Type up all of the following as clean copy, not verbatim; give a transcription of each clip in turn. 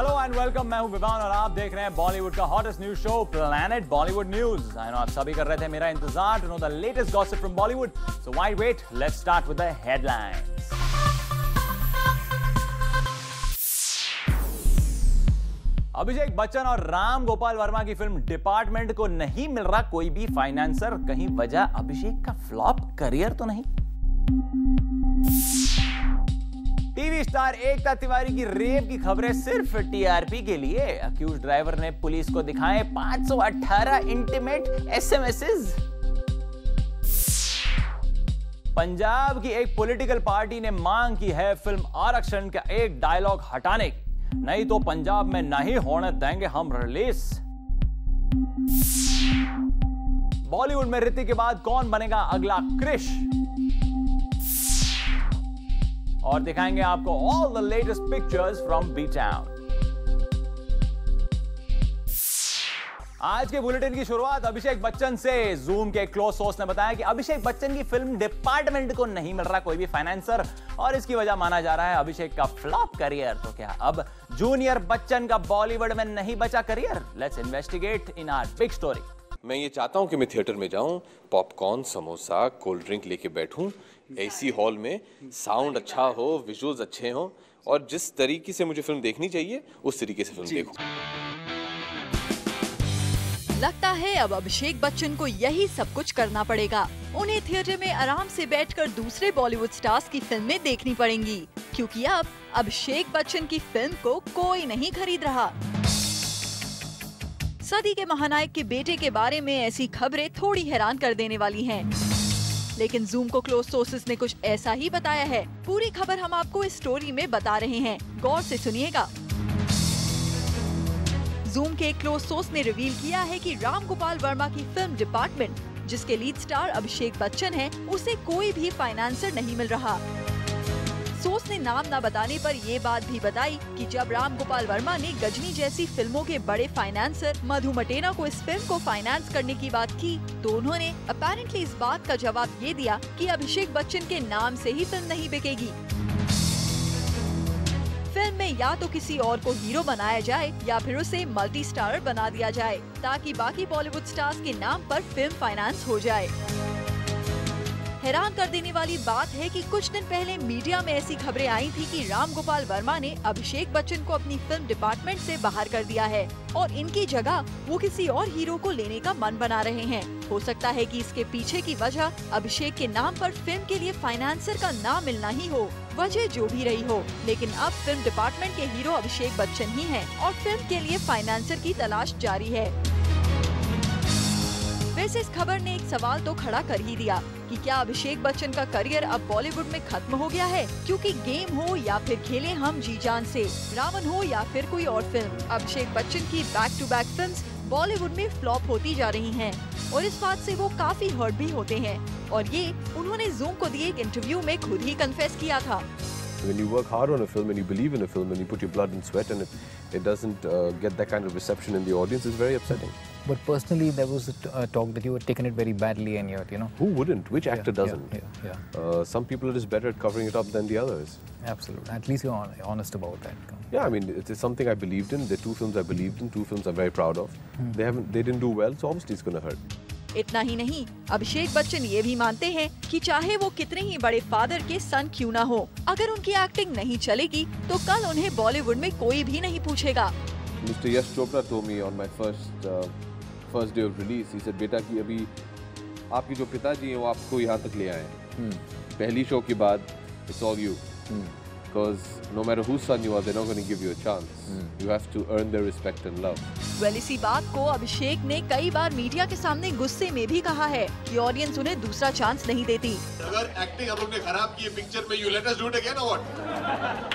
Hello and welcome, मैं हूं विवान और आप देख रहे हैं बॉलीवुड का hottest news show planet Bollywood news. I know आप सभी कर रहे थे मेरा इंतजार to know the latest gossip from Bollywood, so why wait, let's start with the headlines. Abhishek Bachchan और राम गोपाल वर्मा की फिल्म डिपार्टमेंट को नहीं मिल रहा कोई भी फाइनेंसर, कहीं वजह अभिषेक का फ्लॉप करियर तो नहीं? टीवी स्टार एकता तिवारी की रेप की खबरें सिर्फ टीआरपी के लिए। अक्यूज ड्राइवर ने पुलिस को दिखाए 518 इंटीमेट एसएमएसेस। पंजाब की एक पॉलिटिकल पार्टी ने मांग की है फिल्म आरक्षण का एक डायलॉग हटाने की, नहीं तो पंजाब में नहीं होने देंगे हम रिलीज। बॉलीवुड में ऋतिक के बाद कौन बनेगा अगला क्रिश, और दिखाएंगे आपको all the latest pictures from B town. आज के बुलेटिन की शुरुआत अभिषेक बच्चन से। जूम के क्लोज सोर्स ने बताया कि अभिषेक बच्चन की फिल्म डिपार्टमेंट को नहीं मिल रहा कोई भी फाइनेंसर, और इसकी वजह माना जा रहा है अभिषेक का फ्लॉप करियर। तो क्या अब जूनियर बच्चन का बॉलीवुड में नहीं बचा career? Let's investigate in our big story. मैं ये चाहता हूँ कि मैं थिएटर में जाऊँ, पॉपकॉर्न, समोसा, कोल्ड ड्रिंक लेके बैठूं, एसी हॉल में, साउंड अच्छा हो, विजुअल्स अच्छे हों, और जिस तरीके से मुझे फिल्म देखनी चाहिए उस तरीके से फिल्म देखूं। लगता है अब अभिषेक बच्चन को यही सब कुछ करना पड़ेगा। उन्हें थिएटर में आराम से बैठकर दूसरे बॉलीवुड स्टार्स की फिल्में देखनी पड़ेंगी, क्योंकि अब अभिषेक बच्चन की फिल्म को कोई नहीं खरीद रहा। सदी के महानायक के बेटे के बारे में ऐसी खबरें थोड़ी हैरान कर देने वाली हैं। लेकिन जूम को क्लोज सोर्सेस ने कुछ ऐसा ही बताया है। पूरी खबर हम आपको इस स्टोरी में बता रहे हैं, गौर से सुनिएगा। जूम के एक क्लोज सोर्स ने रिवील किया है कि राम गोपाल वर्मा की फिल्म डिपार्टमेंट, जिसके लीड स्टार अभिषेक बच्चन हैं, उसे कोई भी फाइनेंसर नहीं मिल रहा। सोर्स ने नाम न बताने पर ये बात भी बताई कि जब राम गोपाल वर्मा ने गजनी जैसी फिल्मों के बड़े फाइनेंसर मधु मटेना को इस फिल्म को फाइनेंस करने की बात की, तो उन्होंने अपेरेंटली इस बात का जवाब ये दिया कि अभिषेक बच्चन के नाम से ही फिल्म नहीं बिकेगी। फिल्म में या तो किसी और को हीरो बनाया जाए या फिर उसे मल्टी स्टारर बना दिया जाए, ताकि बाकी बॉलीवुड स्टार्स के नाम पर फिल्म फाइनेंस हो जाए। हैरान कर देने वाली बात है कि कुछ दिन पहले मीडिया में ऐसी खबरें आई थी कि राम गोपाल वर्मा ने अभिषेक बच्चन को अपनी फिल्म डिपार्टमेंट से बाहर कर दिया है और इनकी जगह वो किसी और हीरो को लेने का मन बना रहे हैं। हो सकता है कि इसके पीछे की वजह अभिषेक के नाम पर फिल्म के लिए फाइनेंसर का ना मिलना ही हो। वजह जो भी रही हो, लेकिन अब फिल्म डिपार्टमेंट के हीरो अभिषेक बच्चन ही हैं और फिल्म के लिए फाइनेंसर की तलाश जारी है। वैसे इस खबर ने एक सवाल तो खड़ा कर ही दिया कि क्या अभिषेक बच्चन का करियर अब बॉलीवुड में खत्म हो गया है? क्योंकि गेम हो या फिर खेले हम जी जान से, रावण हो या फिर कोई और फिल्म, अभिषेक बच्चन की back to back films Bollywood में फ्लॉप होती जा रही हैं और इस बात से वो काफी हर्ट भी होते हैं। और ये उन्होंने जूम को दिए एक इंटरव्यू में खुद ही कन्फेस किया था। When you work hard on a film and you believe in a film and you put your blood and sweat and it doesn't get that kind of reception in the audience, it's very upsetting. But personally, there was a talk that you were taking it very badly, and you know. Who wouldn't? Which actor doesn't? Yeah. Some people are just better at covering it up than the others. Absolutely. At least you're honest about that. Yeah, I mean, it's something I believed in. There are two films I believed in, two films I'm very proud of. They didn't do well, so obviously it's going to hurt. इतना ही नहीं, अभिषेक बच्चन ये भी मानते हैं कि चाहे वो कितने ही बड़े फादर के सन क्यों ना हो, अगर उनकी एक्टिंग नहीं चलेगी तो कल उन्हें बॉलीवुड में कोई भी नहीं पूछेगा। Mr. Yash Chopra told me on my first day of release, he said, बेटा कि अभी आपके जो पिताजी हैं वो आपको यहाँ तक ले आए हैं। पहली शो के बाद it's all you. Because no matter whose son you are, they're not going to give you a chance. You have to earn their respect and love. Well, इसी बात को अभिषेक ने कई बार मीडिया के सामने गुस्से में भी कहा है कि ऑडियंस उन्हें दूसरा चांस नहीं देती। अगर एक्टिंग हम लोग ने खराब की है पिक्चर में, you let us do it again or what?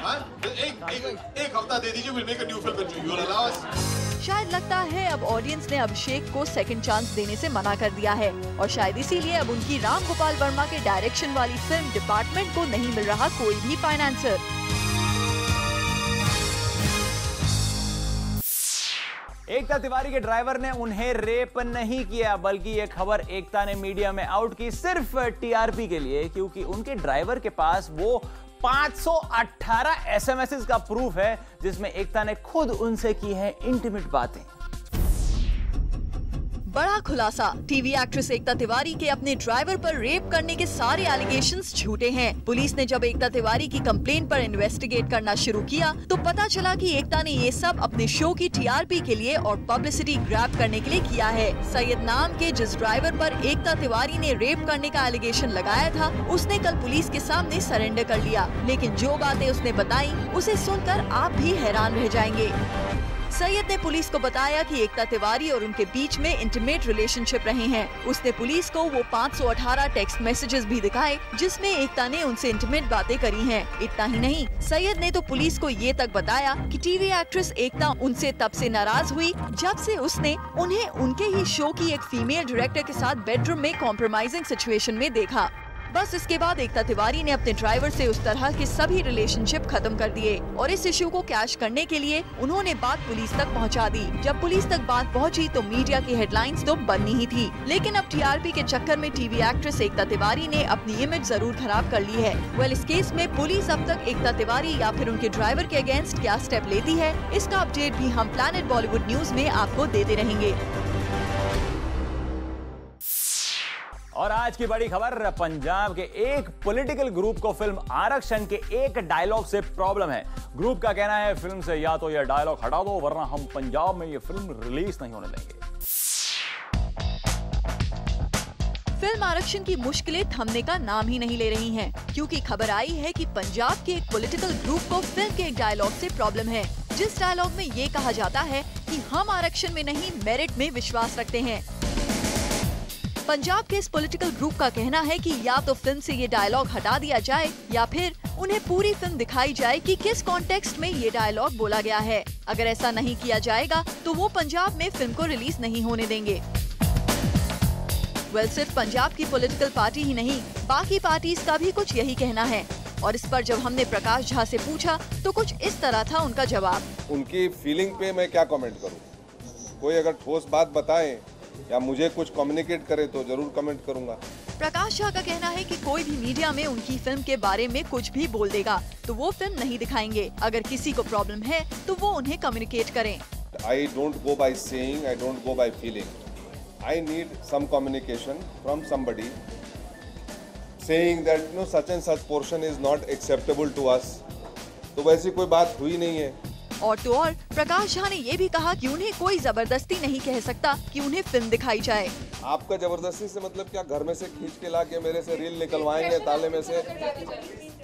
हाँ? एक हफ्ता दे दीजिए, we'll make a new film with you. You'll allow us? शायद लगता है अब ऑडियंस ने अभिषेक को सेकंड चांस देने से मना कर दिया है और शायद इसीलिए अब उनकी राम गोपाल वर्मा के डायरेक्शन वाली फिल्म डिपार्टमेंट को नहीं मिल रहा कोई भी फाइनेंसर। एकता तिवारी के ड्राइवर ने उन्हें रेप नहीं किया, बल्कि ये खबर एकता ने मीडिया में आउट की सिर्फ टीआरपी के लिए, क्योंकि उनके ड्राइवर के पास वो 518 एसएमएस का प्रूफ है जिसमें एकता ने खुद उनसे की है इंटीमेट बातें। बड़ा खुलासा, टीवी एक्ट्रेस एकता तिवारी के अपने ड्राइवर पर रेप करने के सारे एलिगेशंस झूठे हैं। पुलिस ने जब एकता तिवारी की कंप्लेंट पर इन्वेस्टिगेट करना शुरू किया तो पता चला कि एकता ने ये सब अपने शो की टीआरपी के लिए और पब्लिसिटी ग्रैब करने के लिए किया है। सैयद नाम के जिस ड्राइवर पर एकता तिवारी ने रेप करने का एलिगेशन लगाया था, उसने कल पुलिस के सामने सरेंडर कर लिया। लेकिन जो बातें उसने बताई उसे सुनकर आप भी हैरान रह जाएंगे। सैयद ने पुलिस को बताया कि एकता तिवारी और उनके बीच में इंटीमेट रिलेशनशिप रहे हैं। उसने पुलिस को वो 518 टेक्स्ट मैसेजेस भी दिखाए जिसमें एकता ने उनसे इंटीमेट बातें करी हैं। इतना ही नहीं, सैयद ने तो पुलिस को ये तक बताया कि टीवी एक्ट्रेस एकता उनसे तब से नाराज हुई जब से उसने उन्हें उनके ही शो की एक फीमेल डायरेक्टर के साथ बेडरूम में कॉम्प्रोमाइजिंग सिचुएशन में देखा। बस इसके बाद एकता तिवारी ने अपने ड्राइवर से उस तरह के सभी रिलेशनशिप खत्म कर दिए और इस इशू को कैश करने के लिए उन्होंने बात पुलिस तक पहुंचा दी। जब पुलिस तक बात पहुंची तो मीडिया की हेडलाइंस तो बननी ही थी, लेकिन अब टीआरपी के चक्कर में टीवी एक्ट्रेस एकता तिवारी ने अपनी इमेज जरूर खराब कर ली है। वेल, इस केस में पुलिस अब तक एकता तिवारी या फिर उनके ड्राइवर के अगेंस्ट क्या स्टेप लेती है, इसका अपडेट भी हम प्लैनेट बॉलीवुड न्यूज में आपको देते रहेंगे। और आज की बड़ी खबर, पंजाब के एक पॉलिटिकल ग्रुप को फिल्म आरक्षण के एक डायलॉग से प्रॉब्लम है। ग्रुप का कहना है फिल्म से या तो यह डायलॉग हटा दो वरना हम पंजाब में यह फिल्म रिलीज नहीं होने देंगे। फिल्म आरक्षण की मुश्किलें थमने का नाम ही नहीं ले रही हैं, क्योंकि खबर आई है कि पंजाब के एक पॉलिटिकल ग्रुप को फिल्म के एक डायलॉग से प्रॉब्लम है, जिस डायलॉग में ये कहा जाता है कि हम आरक्षण में नहीं मेरिट में विश्वास रखते हैं। पंजाब के इस पॉलिटिकल ग्रुप का कहना है कि या तो फिल्म से ये डायलॉग हटा दिया जाए या फिर उन्हें पूरी फिल्म दिखाई जाए कि किस कॉन्टेक्स्ट में ये डायलॉग बोला गया है। अगर ऐसा नहीं किया जाएगा तो वो पंजाब में फिल्म को रिलीज नहीं होने देंगे। वेल, सिर्फ पंजाब की पॉलिटिकल पार्टी ही नहीं, बाकी पार्टीज का भी कुछ यही कहना है। और इस पर जब हमने प्रकाश झा से पूछा तो कुछ इस तरह था उनका जवाब। उनकी फीलिंग पे मैं क्या कमेंट करूं? कोई अगर ठोस बात बताए या मुझे कुछ कम्युनिकेट करे तो जरूर कमेंट करूंगा। प्रकाश झा का कहना है कि कोई भी मीडिया में उनकी फिल्म के बारे में कुछ भी बोल देगा तो वो फिल्म नहीं दिखाएंगे। अगर किसी को प्रॉब्लम है तो वो उन्हें कम्युनिकेट करें। I don't go by saying, I don't go by feeling. I need some communication from somebody saying that no such and such portion is not acceptable to us. तो वैसी कोई बात हुई नहीं है। और तो और प्रकाश झा ने ये भी कहा कि उन्हें कोई जबरदस्ती नहीं कह सकता कि उन्हें फिल्म दिखाई जाए। आपका जबरदस्ती से मतलब क्या? घर में से खींच के ला के मेरे से रील निकलवाएंगे ताले में से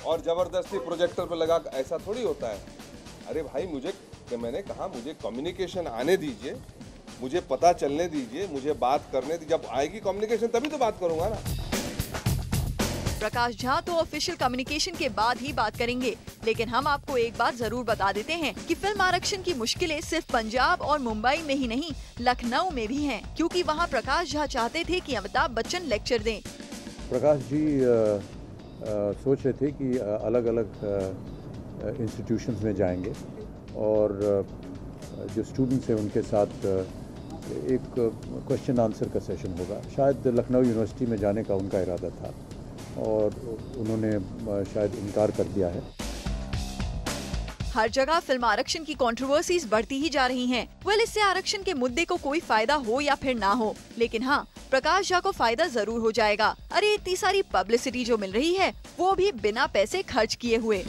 और जबरदस्ती प्रोजेक्टर पे लगा, ऐसा थोड़ी होता है। अरे भाई, मैंने कहा मुझे कम्युनिकेशन आने दीजिए, मुझे पता चलने दीजिए, मुझे बात करने दीजिए। जब आएगी कम्युनिकेशन तभी तो बात करूंगा ना। प्रकाश झा तो ऑफिशियल कम्युनिकेशन के बाद ही बात करेंगे, लेकिन हम आपको एक बात जरूर बता देते हैं कि फिल्म आरक्षण की मुश्किलें सिर्फ पंजाब और मुंबई में ही नहीं, लखनऊ में भी हैं, क्योंकि वहां प्रकाश झा चाहते थे कि अमिताभ बच्चन लेक्चर दें। प्रकाश जी सोच रहे थे कि अलग अलग इंस्टीट्यूशंस में जाएंगे और जो स्टूडेंट्स हैं उनके साथ एक क्वेश्चन आंसर का सेशन होगा। शायद लखनऊ यूनिवर्सिटी में जाने का उनका इरादा था और उन्होंने शायद इनकार कर दिया है। हर जगह फिल्म आरक्षण की कंट्रोवर्सीज बढ़ती ही जा रही हैं। वेल, इससे आरक्षण के मुद्दे को कोई फायदा हो या फिर ना हो, लेकिन हाँ, प्रकाश झा को फायदा जरूर हो जाएगा। अरे इतनी सारी पब्लिसिटी जो मिल रही है वो भी बिना पैसे खर्च किए हुए।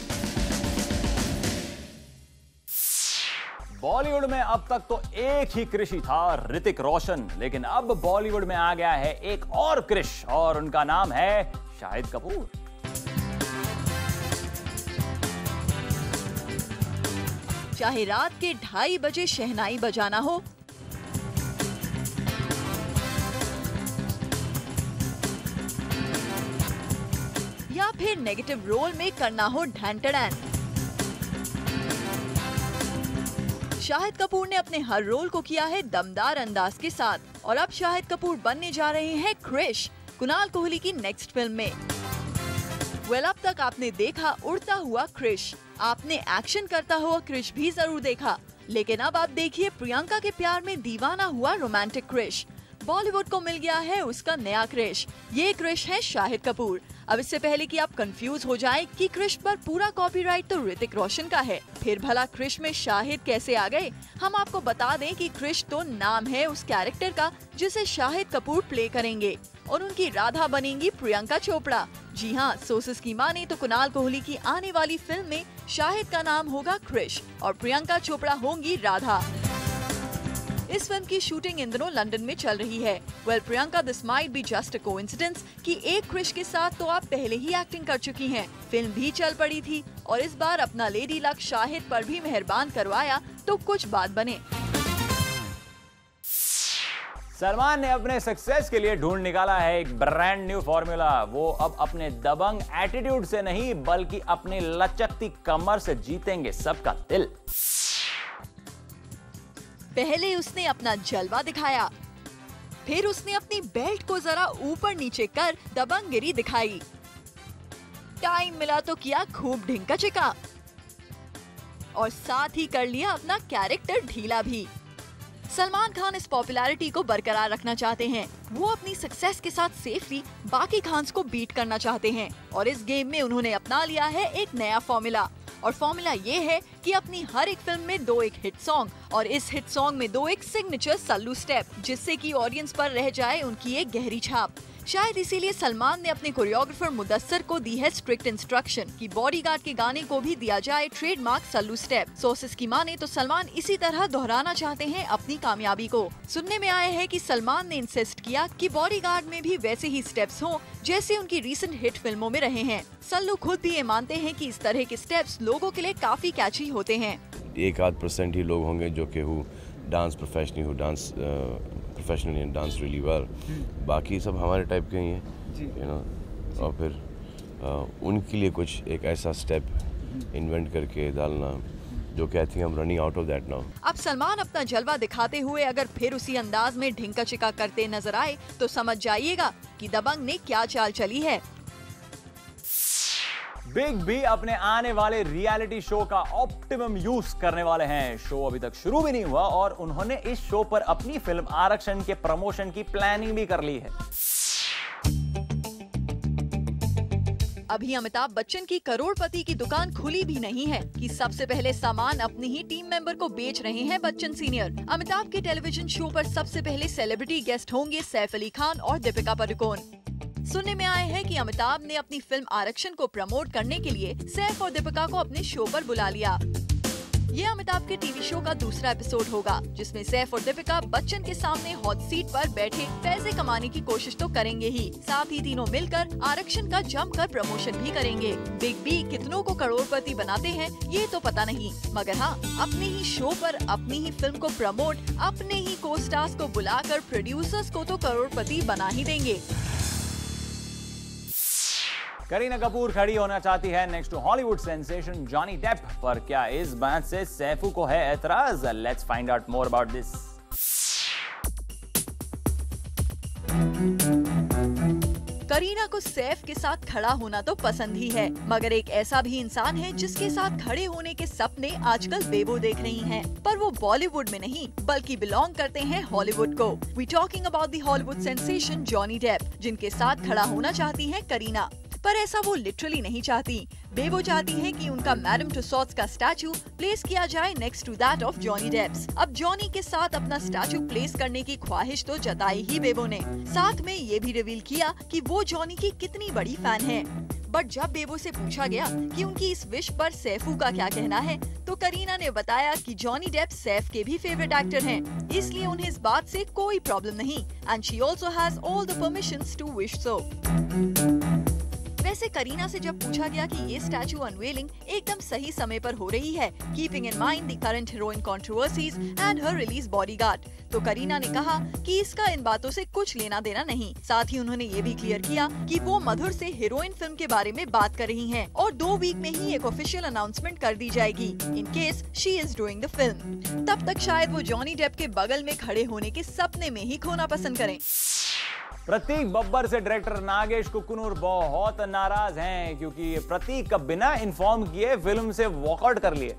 बॉलीवुड में अब तक तो एक ही क्रिश ही था, ऋतिक रोशन, लेकिन अब बॉलीवुड में आ गया है एक और क्रिश और उनका नाम है शाहिद कपूर। चाहे रात के 2:30 बजे शहनाई बजाना हो, या फिर नेगेटिव रोल में करना हो ढैन-टैन, शाहिद कपूर ने अपने हर रोल को किया है दमदार अंदाज के साथ। और अब शाहिद कपूर बनने जा रहे हैं क्रिश, कुणाल कोहली की नेक्स्ट फिल्म में। वेल, अब तक आपने देखा उड़ता हुआ क्रिश, आपने एक्शन करता हुआ क्रिश भी जरूर देखा, लेकिन अब आप देखिए प्रियंका के प्यार में दीवाना हुआ रोमांटिक क्रिश। बॉलीवुड को मिल गया है उसका नया क्रिश। ये क्रिश है शाहिद कपूर। अब इससे पहले कि आप कंफ्यूज हो जाएं कि क्रिश पर पूरा कॉपीराइट तो ऋतिक रोशन का है, फिर भला क्रिश में शाहिद कैसे आ गए? हम आपको बता दें कि क्रिश तो नाम है उस कैरेक्टर का जिसे शाहिद कपूर प्ले करेंगे और उनकी राधा बनेंगी प्रियंका चोपड़ा। जी हाँ, सोर्सेस की माने तो कुणाल कोहली की आने वाली फिल्म में शाहिद का नाम होगा क्रिश और प्रियंका चोपड़ा होंगी राधा। इस फिल्म की शूटिंग इन दिनों लंदन में चल रही है। Well Priyanka, this might be just a coincidence कि एक क्रिश के साथ तो आप पहले ही एक्टिंग कर चुकी हैं। फिल्म भी चल पड़ी थी और इस बार अपना लेडी लक शाहिद पर भी मेहरबान करवाया तो कुछ बात बने। सलमान ने अपने सक्सेस के लिए ढूंढ निकाला है एक ब्रांड न्यू फॉर्मूला। वो अब अपने दबंग एटीट्यूड से नहीं बल्कि अपनी लचकती कमर से जीतेंगे सबका दिल। पहले उसने अपना जलवा दिखाया, फिर उसने अपनी बेल्ट को जरा ऊपर नीचे कर दबंगगिरी दिखाई। टाइम मिला तो किया खूब ढिंका चिका और साथ ही कर लिया अपना कैरेक्टर ढीला भी। सलमान खान इस पॉपुलैरिटी को बरकरार रखना चाहते हैं। वो अपनी सक्सेस के साथ सेफली बाकी खान्स को बीट करना चाहते हैं और इस गेम में उन्होंने अपना लिया है एक नया फॉर्मूला। और फॉर्मूला ये है कि अपनी हर एक फिल्म में 2 एक हिट सॉन्ग और इस हिट सॉन्ग में 2 एक सिग्नेचर सल्लू स्टेप, जिससे कि ऑडियंस पर रह जाए उनकी एक गहरी छाप। शायद इसीलिए सलमान ने अपने कोरियोग्राफर मुदस्सर को दी है स्ट्रिक्ट इंस्ट्रक्शन कि बॉडीगार्ड के गाने को भी दिया जाए ट्रेडमार्क सल्लू स्टेप। सोर्सेस की माने तो सलमान इसी तरह दोहराना चाहते हैं अपनी कामयाबी को। सुनने में आया है कि सलमान ने इंसिस्ट किया कि बॉडीगार्ड में भी वैसे ही स्टेप्स हों जैसे उनकी रीसेंट हिट फिल्मों में रहे हैं। सल्लू खुद भी ये मानते हैं कि इस तरह के स्टेप्स लोगों के लिए काफी कैची होते हैं। 1-8% ही लोग होंगे जो कि वो डांस प्रोफेशनल इन डांस रियली वेल, बाकी सब हमारे टाइप के ही हैं, यू नो। और फिर उनके लिए कुछ एक ऐसा स्टेप इन्वेंट करके डालना जो कहती हैं हम running out of that now. अब सलमान अपना जलवा दिखाते हुए अगर फिर उसी अंदाज में ढिंका चिका करते नजर आए तो समझ जाइएगा कि दबंग ने क्या चाल चली है। बिग बी अपने आने वाले रियलिटी शो का ऑप्टिमम यूज करने वाले हैं। शो अभी तक शुरू भी नहीं हुआ और उन्होंने इस शो पर अपनी फिल्म आरक्षण के प्रमोशन की प्लानिंग भी कर ली है। अभी अमिताभ बच्चन की करोड़पति की दुकान खुली भी नहीं है कि सबसे पहले सामान अपनी ही टीम मेंबर को बेच रहे हैं बच्चन सीनियर। अमिताभ के टेलीविजन शो पर सबसे पहले सेलिब्रिटी गेस्ट होंगे सैफ अली खान और दीपिका पादुकोण। सुनने में आया है कि अमिताभ ने अपनी फिल्म आरक्षण को प्रमोट करने के लिए सैफ और दीपिका को अपने शो पर बुला लिया। ये अमिताभ के टीवी शो का दूसरा एपिसोड होगा जिसमें सैफ और दीपिका बच्चन के सामने हॉट सीट पर बैठे पैसे कमाने की कोशिश तो करेंगे ही, साथ ही तीनों मिलकर आरक्षण का जमकर प्रमोशन भी करेंगे। बिग बी कितनों को करोड़पति बनाते हैं ये तो पता नहीं, मगर हाँ, अपने ही शो पर अपनी ही फिल्म को प्रमोट, अपने ही को स्टार्स को बुलाकर प्रोड्यूसर्स को तो करोड़पति बना ही देंगे। करीना कपूर खड़ी होना चाहती है next to Hollywood sensation Johnny Depp पर। क्या इस बात से सैफू को है एतराज? Let's find out more about this. Kareena को सैफ के साथ खड़ा होना तो पसंद ही है, मगर एक ऐसा भी इंसान है जिसके साथ खड़े होने के सपने आजकल बेबो देख रही हैं। पर वो बॉलीवुड में नहीं बल्कि बिलोंग करते हैं हॉलीवुड को। We talking about the Hollywood sensation Johnny Depp, जिनके साथ खड़ा होना चाहती हैं करीना। पर ऐसा वो लिटरली नहीं चाहती। बेबो चाहती है कि उनका मैडम टुसॉड्स का स्टैचू प्लेस किया जाए next to that of Johnny Depp's. अब जॉनी के साथ अपना स्टैचू प्लेस करने की ख्वाहिश तो जताई ही बेबो ने, साथ में ये भी रिवील किया कि वो जॉनी की कितनी बड़ी फैन है। बट जब बेबो से पूछा गया कि उनकी इस विश पर सैफू का क्या कहना है, तो करीना ने बताया कि जॉनी डेप सैफ के भी फेवरेट एक्टर हैं, इसलिए उन्हें इस बात से कोई प्रॉब्लम नहीं and she also has all the permissions to wish so. वैसे करीना से जब पूछा गया कि ये स्टैचू अनवेलिंग एकदम सही समय पर हो रही है, keeping in mind the current heroine controversies and her release bodyguard, तो करीना ने कहा कि इसका इन बातों से कुछ लेना देना नहीं। साथ ही उन्होंने ये भी क्लियर किया कि वो मधुर से हीरोइन फिल्म के बारे में बात कर रही हैं और 2 वीक में ही एक ऑफिशियल अनाउंसमेंट कर दी जाएगी in case she is doing the film. तब तक शायद वो जॉनी डेप के बगल में खड़े होने के सपने में ही खोना पसंद करें। प्रतीक बब्बर से डायरेक्टर नागेश कुकुनूर बहुत नाराज हैं क्योंकि प्रतीक का बिना इन्फॉर्म किए फिल्म से वॉकआउट कर लिए।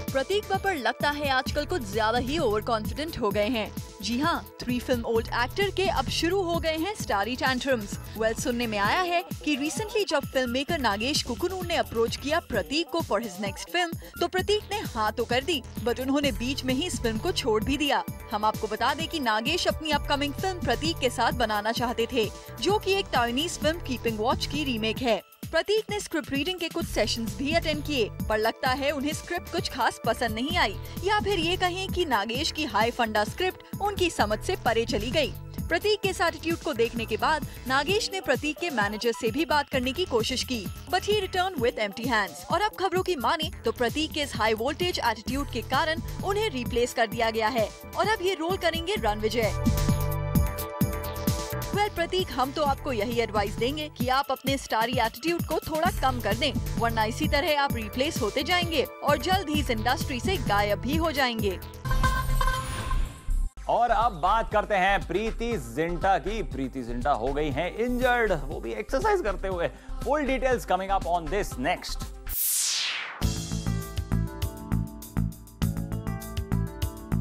प्रतीक बब्बर लगता है आजकल कुछ ज्यादा ही ओवर कॉन्फिडेंट हो गए हैं। जी हाँ, 3 फिल्म ओल्ड एक्टर के अब शुरू हो गए हैं स्टारी टैंट्रम्स। सुनने में आया है कि रिसेंटली जब फिल्म मेकर नागेश कुकुनूर ने अप्रोच किया प्रतीक को फॉर हिज नेक्स्ट फिल्म, तो प्रतीक ने हाँ तो कर दी, बट उन्होंने बीच में ही इस फिल्म को छोड़ भी दिया। हम आपको बता दें कि नागेश अपनी अपकमिंग फिल्म प्रतीक के साथ बनाना चाहते थे, जो कि एक चाइनीज फिल्म कीपिंग वॉच की रीमेक है। प्रतीक ने स्क्रिप्ट रीडिंग के कुछ सेशंस भी अटेंड किए, पर लगता है उन्हें स्क्रिप्ट कुछ खास पसंद नहीं आई, या फिर ये कहें कि नागेश की हाई फंडा स्क्रिप्ट उनकी समझ से परे चली गई। प्रतीक के इस एटीट्यूड को देखने के बाद नागेश ने प्रतीक के मैनेजर से भी बात करने की कोशिश की, but he return with empty hands. और अब खबरों की माने तो प्रतीक के इस हाई वोल्टेज एटीट्यूड के कारण उन्हें रिप्लेस कर दिया गया है और अब ये रोल करेंगे रणविजय। प्रतीक, हम तो आपको यही एडवाइस देंगे कि आप अपने स्टारी एटीट्यूड को थोड़ा कम कर दें, वरना इसी तरह आप रिप्लेस होते जाएंगे और जल्द ही इस इंडस्ट्री से गायब भी हो जाएंगे। और अब बात करते हैं प्रीति जिंटा की। प्रीति जिंटा हो गई हैं इंजर्ड, वो भी एक्सरसाइज करते हुए। Full details coming up on this next.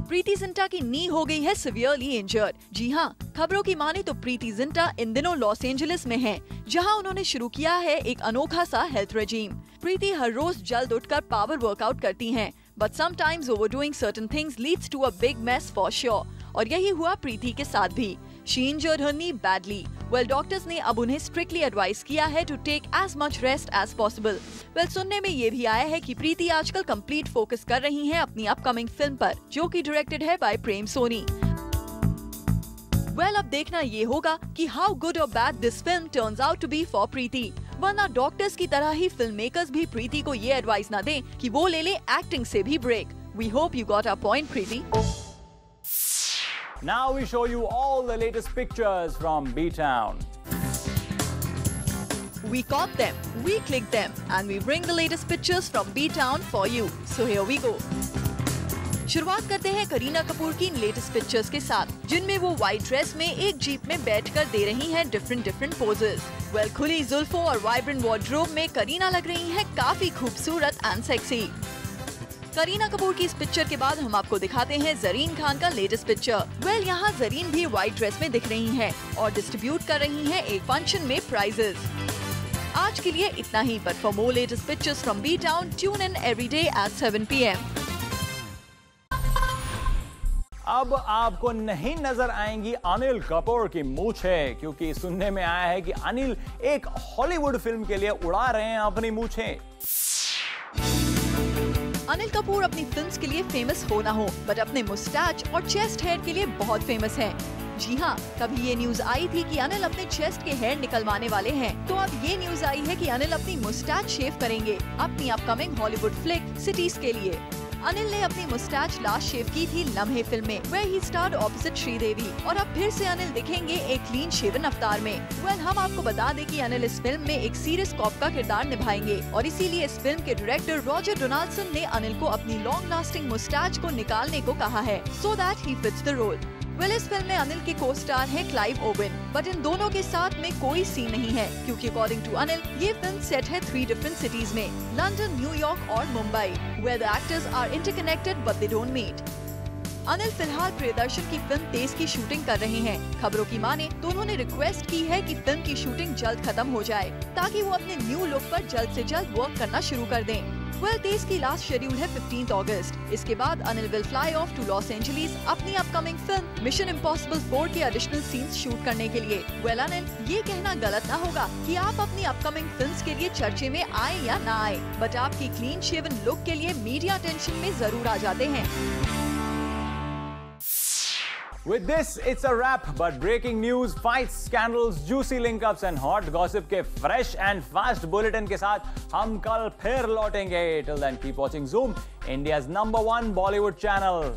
Preity Zinta की नी हो गई है सिवियरली इंजर्ड। जी हाँ, खबरों की माने तो प्रीति जिंटा इन दिनों लॉस एंजलिस में हैं, जहां उन्होंने शुरू किया है एक अनोखा सा हेल्थ रेजीम। प्रीति हर रोज जल्द उठकर पावर वर्कआउट करती हैं, but sometimes overdoing certain things leads to a big mess for sure, और यही हुआ प्रीति के साथ भी। She injured her knee badly. Well, doctors ने अब उन्हें स्ट्रिक्टली एडवाइस किया है to take as much rest as possible. Well, सुनने में ये भी आया है कि प्रीति आजकल कंप्लीट फोकस कर रही हैं अपनी अपकमिंग फिल्म पर, जो कि डायरेक्टेड है बाय प्रेम सोनी। वेल, अब देखना ये होगा कि हाउ गुड और bad this film turns out to be for Preity, वरना डॉक्टर्स की तरह ही फिल्म मेकर्स भी प्रीति को ये एडवाइस न दें कि वो ले ले एक्टिंग से भी break. We hope you got our point, Preeti. Now we show you all the latest pictures from B-Town. We caught them, we clicked them, and we bring the latest pictures from B-Town for you. So here we go. शुरुआत करते हैं करीना कपूर की इन latest pictures के साथ, जिनमें वो white dress में एक जीप में बैठकर दे रही हैं डिफरेंट पोजेस। वेल, खुली जुल्फों और वाइब्रेंट वार्डरोब में करीना लग रही हैं काफी खूबसूरत एंड सेक्सी। करीना कपूर की इस पिक्चर के बाद हम आपको दिखाते हैं जरीन खान का लेटेस्ट पिक्चर। वेल, यहाँ जरीन भी व्हाइट ड्रेस में दिख रही हैं और डिस्ट्रीब्यूट कर रही हैं एक फंक्शन में प्राइजेस। आज के लिए इतना ही, but for more latest pictures from B town, tune in every day at 7 PM। अब आपको नहीं नजर आएंगी अनिल कपूर की मूंछें, क्योंकि सुनने में आया है कि अनिल एक हॉलीवुड फिल्म के लिए उड़ा रहे हैं अपनी मूंछें। अनिल कपूर अपनी फिल्म्स के लिए फेमस हो ना हो, बट अपने मुस्टैच और चेस्ट हेयर के लिए बहुत फेमस हैं। जी हाँ, कभी ये न्यूज आई थी कि अनिल अपने चेस्ट के हेयर निकलवाने वाले हैं, तो अब ये न्यूज आई है कि अनिल अपनी मुस्टैच शेव करेंगे अपनी अपकमिंग हॉलीवुड फ्लिक सिटीज के लिए। अनिल ने अपनी मुस्टैच लास्ट शेव की थी लम्हे फिल्म में, where he starred opposite Sridevi, और अब फिर से अनिल दिखेंगे एक क्लीन शेवन अवतार में। वेल, हम आपको बता दें कि अनिल इस फिल्म में एक सीरियस कॉप का किरदार निभाएंगे, और इसीलिए इस फिल्म के डायरेक्टर रॉजर डोनाल्डसन ने अनिल को अपनी लॉन्ग लास्टिंग मुस्टैच को निकालने को कहा है, so that he fits the role। Well, इस फिल्म में अनिल के को स्टार है क्लाइव ओवन, बट इन दोनों के साथ में कोई सीन नहीं है, क्योंकि अकॉर्डिंग टू अनिल ये फिल्म सेट है 3 डिफरेंट सिटीज में, लंदन, न्यूयॉर्क और Mumbai, where the actors are interconnected but they don't meet। Anil फिलहाल प्रियदर्शन की फिल्म तेज की शूटिंग कर रहे हैं। खबरों की माने तो उन्होंने रिक्वेस्ट की है कि फिल्म की शूटिंग जल्द खत्म हो जाए, ताकि वो अपने न्यू लुक पर जल्द से जल्द वर्क करना शुरू कर दें। वेल, तेज की लास्ट शेड्यूल है 15 अगस्त। इसके बाद Anil will fly off to Los Angeles अपनी अपकमिंग फिल्म मिशन इम्पॉसिबल 4 के एडिशनल सीन्स शूट करने के लिए। वेल, अनिल, ये कहना गलत ना होगा कि आप अपनी अपकमिंग फिल्म्स के लिए चर्चे में आए या ना आए, बट आपकी क्लीन शेवन लुक के लिए मीडिया अटेंशन में जरूर आ जाते हैं। With this, it's a wrap. But breaking news, fights, scandals, juicy link-ups and hot gossip के fresh and fast bulletin के साथ हम कल फिर लौटेंगे. Till then, keep watching Zoom, India's #1 Bollywood channel.